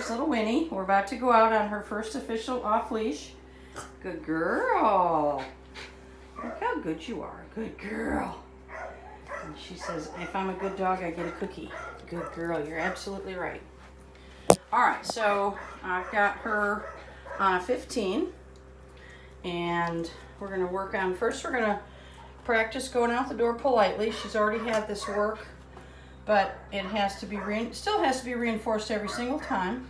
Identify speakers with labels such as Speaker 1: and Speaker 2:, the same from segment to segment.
Speaker 1: There's little Winnie. We're about to go out on her first official off-leash. Good girl. Look how good you are. Good girl. And she says, if I'm a good dog, I get a cookie. Good girl. You're absolutely right. All right, so I've got her on a 15. And we're going to work on, first we're going to practice going out the door politely. She's already had this work, but it has to be still has to be reinforced every single time.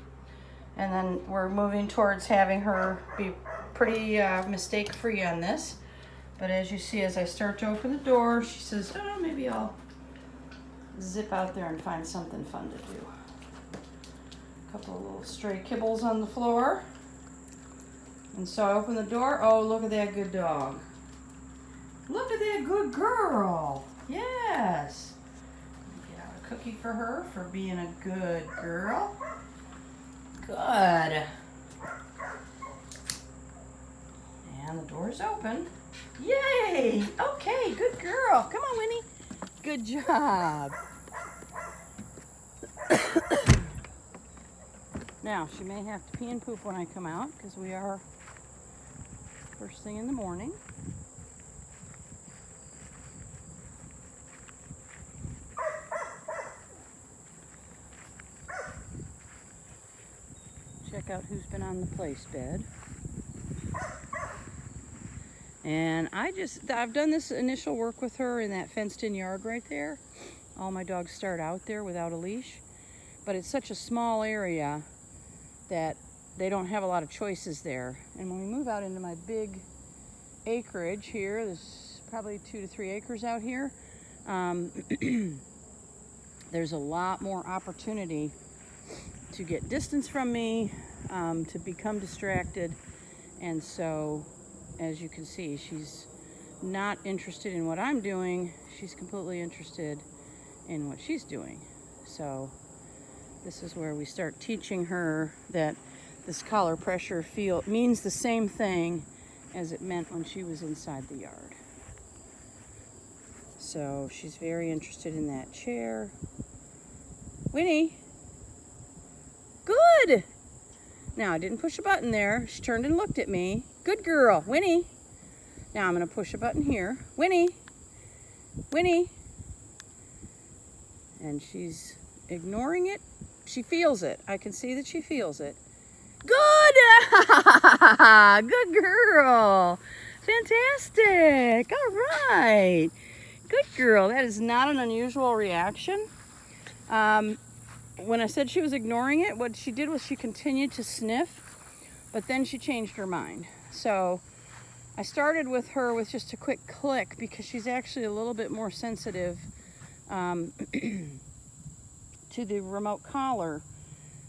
Speaker 1: And then we're moving towards having her be pretty mistake-free on this. But as you see, as I start to open the door, she says, oh, maybe I'll zip out there and find something fun to do. A couple of little stray kibbles on the floor. And so I open the door. Oh, look at that good dog. Look at that good girl. Yes. Get out a cookie for her for being a good girl. Good. And the door's open. Yay! Okay, good girl. Come on, Winnie. Good job. Now, she may have to pee and poop when I come out because we are first thing in the morning. Check out who's been on the place bed. And I've done this initial work with her in that fenced in yard right there. All my dogs start out there without a leash, but it's such a small area that they don't have a lot of choices there. And when we move out into my big acreage here, there's probably 2 to 3 acres out here, there's a lot more opportunity to get distance from me, to become distracted. And so, as you can see, she's not interested in what I'm doing. She's completely interested in what she's doing. So this is where we start teaching her that this collar pressure feel means the same thing as it meant when she was inside the yard. So she's very interested in that chair. Winnie, good. Now I didn't push a button there. She turned and looked at me. Good girl, Winnie. Now I'm going to push a button here. Winnie, Winnie. And she's ignoring it. She feels it. I can see that she feels it. Good! Good girl. Fantastic. All right. Good girl. That is not an unusual reaction. When I said she was ignoring it, what she did was she continued to sniff, but then she changed her mind. So I started with her with just a quick click because she's actually a little bit more sensitive to the remote collar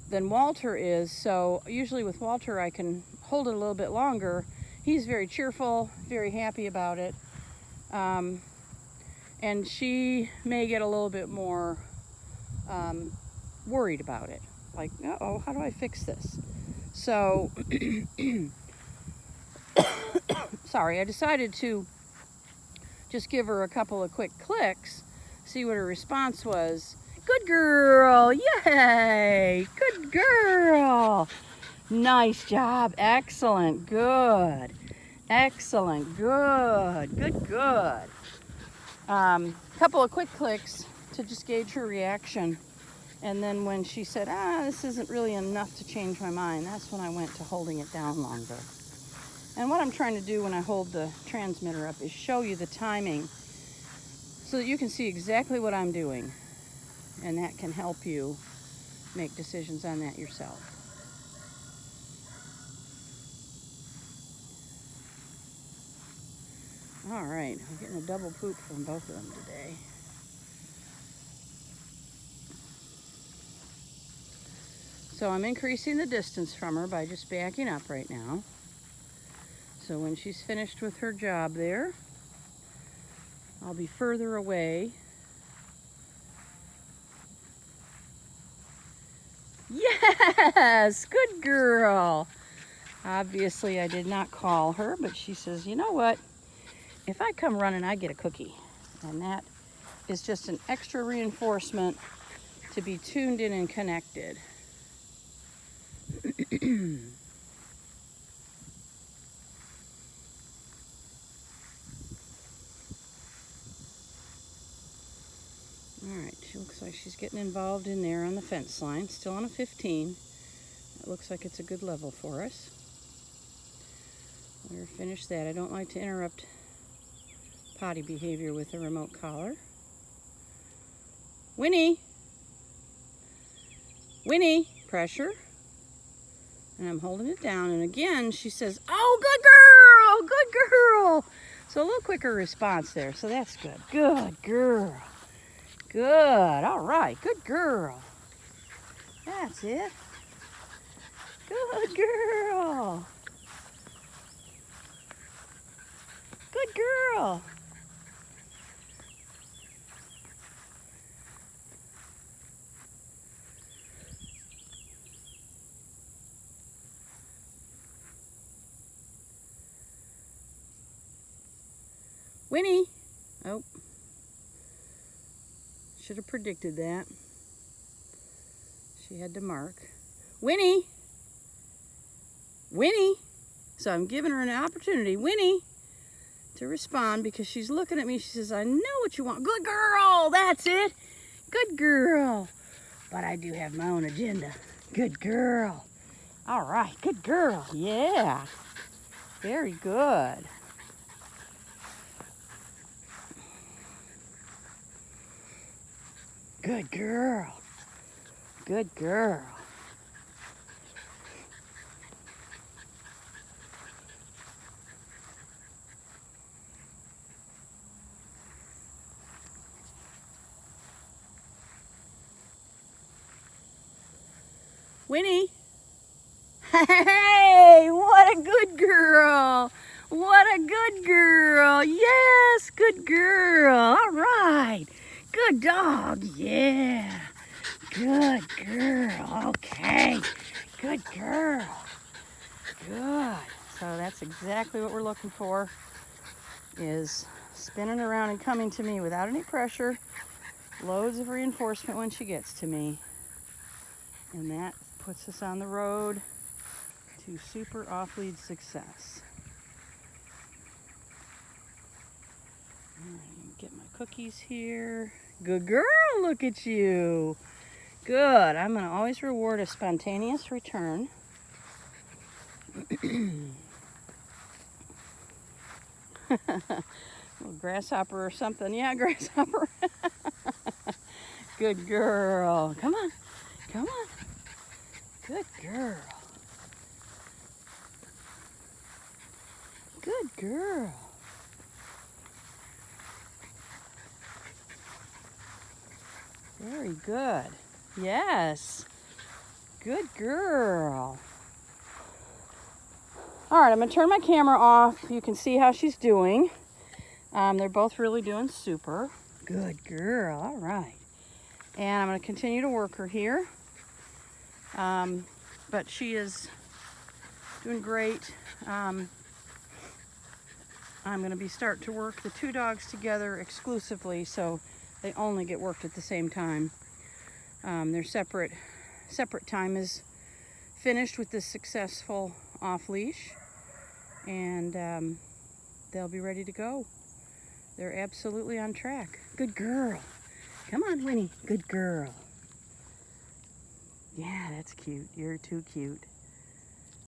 Speaker 1: than Walter is. So usually with Walter I can hold it a little bit longer. He's very cheerful, very happy about it. And she may get a little bit more worried about it. Like, uh-oh, how do I fix this? So, sorry, I decided to just give her a couple of quick clicks, see what her response was. Good girl, yay, good girl. Nice job, excellent, good. Excellent, good, good, good. Couple of quick clicks to just gauge her reaction. And then when she said, this isn't really enough to change my mind, that's when I went to holding it down longer. And what I'm trying to do when I hold the transmitter up is show you the timing so that you can see exactly what I'm doing. And that can help you make decisions on that yourself. All right, I'm getting a double poop from both of them today. So I'm increasing the distance from her by just backing up right now. So when she's finished with her job there, I'll be further away. Yes, good girl. Obviously I did not call her, but she says, you know what? If I come running, I get a cookie. And that is just an extra reinforcement to be tuned in and connected. Alright, she looks like she's getting involved in there on the fence line. Still on a 15. It looks like it's a good level for us. Let her finish that. I don't like to interrupt potty behavior with a remote collar. Winnie! Winnie! Pressure. And I'm holding it down. And again, she says, oh, good girl! Good girl! So a little quicker response there. So that's good. Good girl. Good. All right. Good girl. That's it. Good girl. Good girl. Winnie. Oh. Should have predicted that. She had to mark. Winnie. Winnie. So I'm giving her an opportunity. Winnie. To respond because she's looking at me. She says, I know what you want. Good girl. That's it. Good girl. But I do have my own agenda. Good girl. All right. Good girl. Yeah. Very good. Good girl. Good girl. Winnie. Hey, what a good girl. What a good girl. Yes, good girl. All right. Good dog. Yeah. Good girl. Okay. Good girl. Good. So that's exactly what we're looking for, is spinning around and coming to me without any pressure. Loads of reinforcement when she gets to me. And that puts us on the road to super off-lead success. All right, get my cookies here. Good girl, look at you. Good. I'm going to always reward a spontaneous return. Little grasshopper or something. Yeah, grasshopper. Good girl. Come on. Come on. Good girl. Good girl. Very good. Yes. Good girl. All right, I'm going to turn my camera off. You can see how she's doing. They're both really doing super. Good girl. All right. And I'm going to continue to work her here. But she is doing great. I'm going to be starting to work the two dogs together exclusively, so they only get worked at the same time. Their separate time is finished with this successful off-leash, and they'll be ready to go. They're absolutely on track. Good girl. Come on, Winnie. Good girl. Yeah, that's cute. You're too cute.